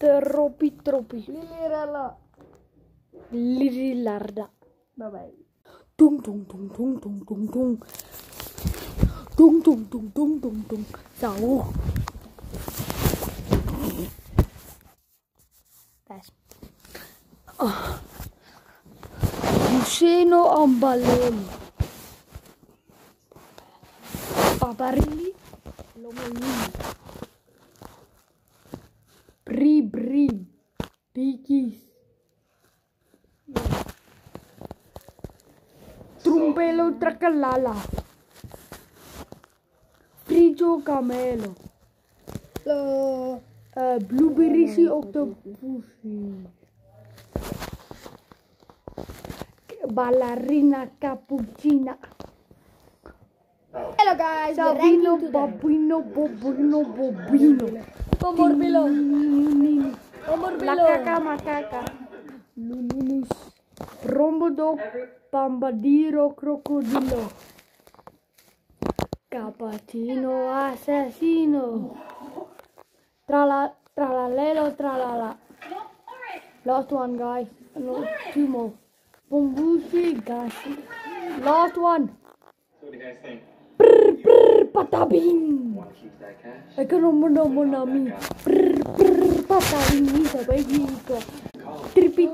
Tropi. Lirilarda. Bye bye. Tung. Sahur. That's Luceno Ambalelli. Paparilli. Lomolini. Bri. Bigis. Trumpelo Tracalala. Frigio Camelo. Blueberry Octopussy. Ballerina Cappuccina. Hello guys, Savino Bobino. Morbilo. Macaca. Luninus. Rombodo Pambadiro Crocodilo. Cappuccino Assassino. Tralalelo tralala. Last one, guys. No, 2 more. Bumbushi Gashi. Last one. So what do you guys think? Patabing. Want to keep that cash? Economonami. Patabing. Isa baby. Tripi.